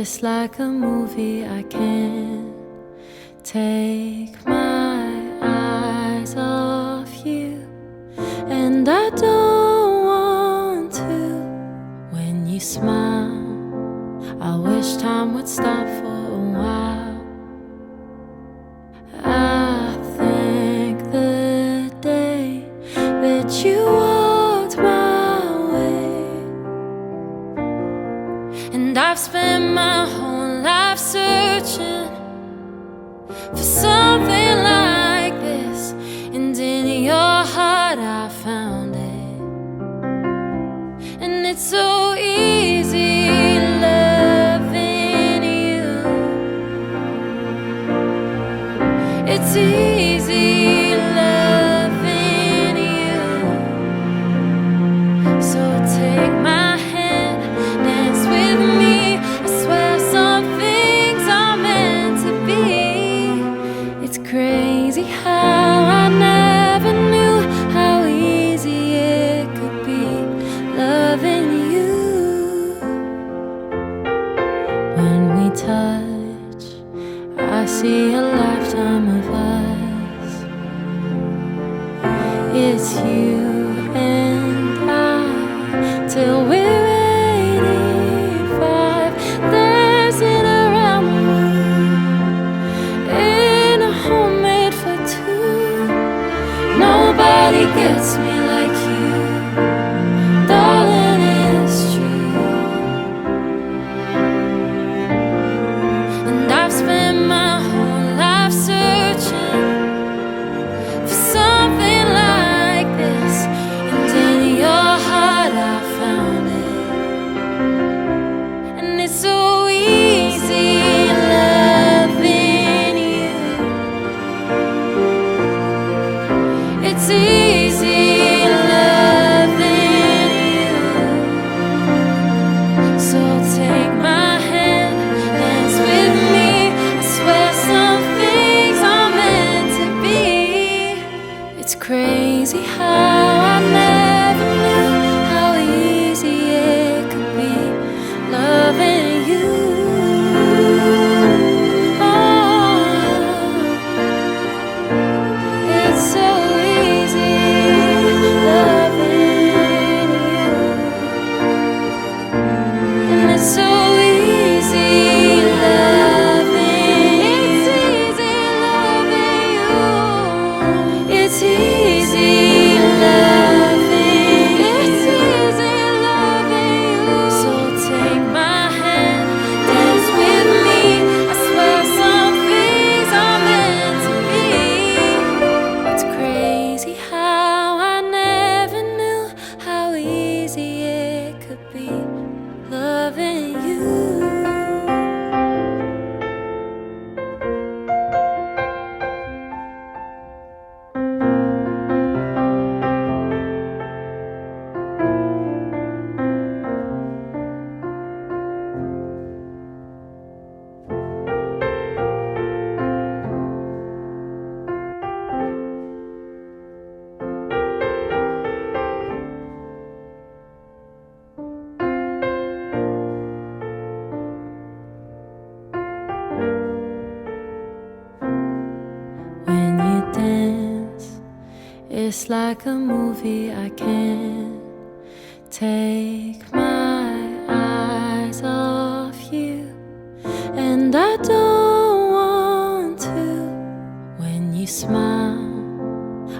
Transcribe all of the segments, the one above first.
It's like a movie, I can't take my eyes off you, and I don't want to. When you smile, I wish time would stop for a while. I thank the day that you walked my way, and I've spent my whole life searching for something like this, and in your heart I found it. And it's so easy loving you. It's easy loving you. So take my hand, dance with me. I swear some things are meant to be. It's crazy how I never knew how easy it could be loving you. When we touch, I see a lifetime of us. It's you and I till we're 85, dancing around the room in a home made for two. Nobody gets me like you, darling, it's true. And I've spent my whole life searching for something like this, and in your heart I found it. And it's so easy loving you. It's easy loving you. So take my hand, dance with me. I swear some things are meant to be. It's crazy how I never knew how easy it could be loving you. Oh, it's so easy loving you. And it's so easy loving. It's easy loving you. It's easy loving. It's easy loving you. So take my hand, dance with me. I swear some things are meant to be. It's crazy how I never knew how easy it could be loving you. When you dance, it's like a movie, I can't take my eyes off you, and I don't want to. When you smile,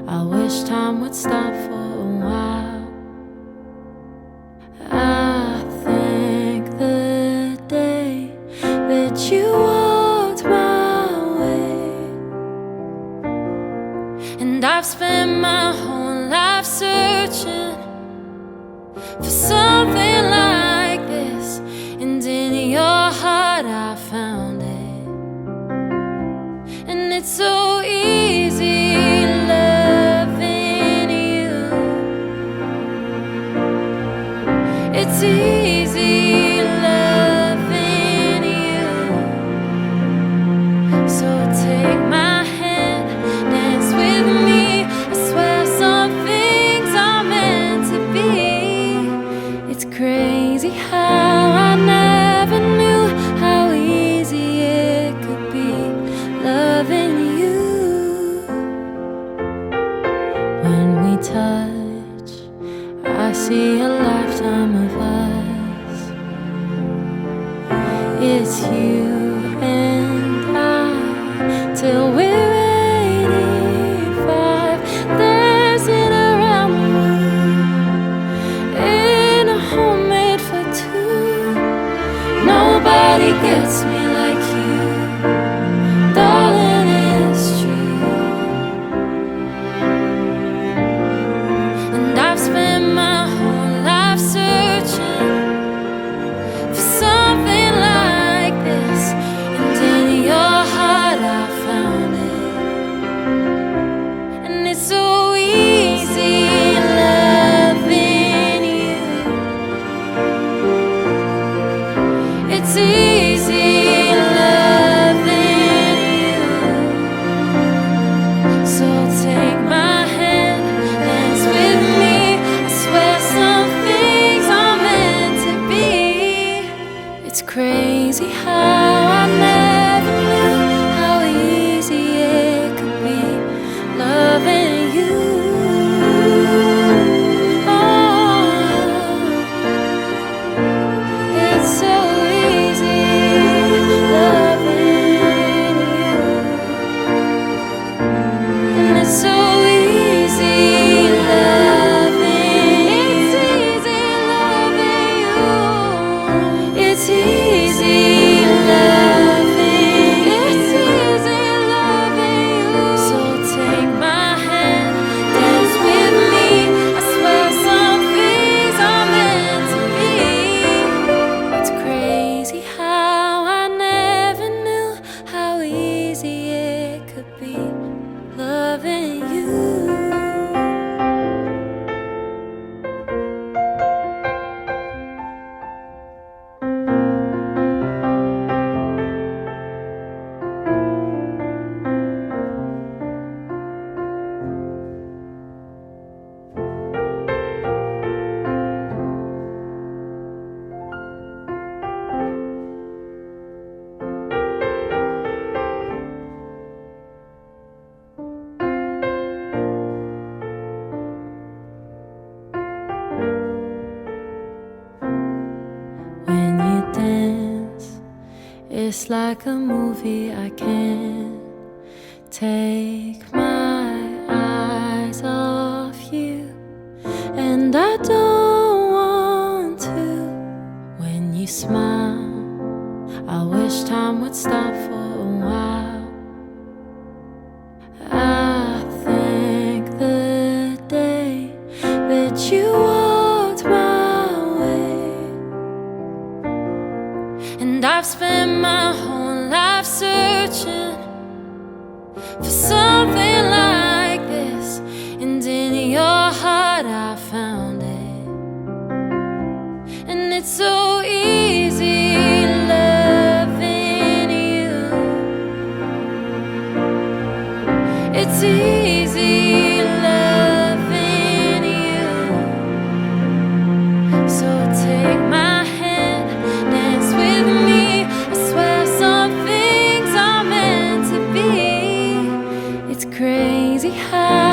I wish time would stop for a while. I thank the day that you walked my way, and I've spent my whole life searching for something like this, and in your heart I found it. And it's so easy loving you. It's easy loving you. So take my hand, dance with me. I swear some things are meant to be. It's crazy how I never knew how it's you and I till we're 85, dancing around the room in a home made for two. Nobody gets me like you, darling, it's true. And I've spent my whole life searching for something like this, and in your heart I found it. And it's so easy loving you. It's easy loving you. So take my hand, dance with me. I swear some things are meant to be. It's crazy how I never knew how easy it could be loving you. Oh, it's so easy loving you. And it's so easy loving. It's easy loving you. It's easy loving. It's easy loving you. So take my hand, dance with me. I swear some things are meant to be. It's crazy how I never knew how easy it could be loving you. When you dance, it's like a movie. I can't take my eyes off you, and I don't want to. When you smile, I wish time would stop for a while. I thank the day that you walked my way. And I've spent my whole life searching for something like this, and in your heart I found it. And it's so easy loving you. It's easy loving you. So take my hand, dance with me. I swear some things are meant to be. It's crazy how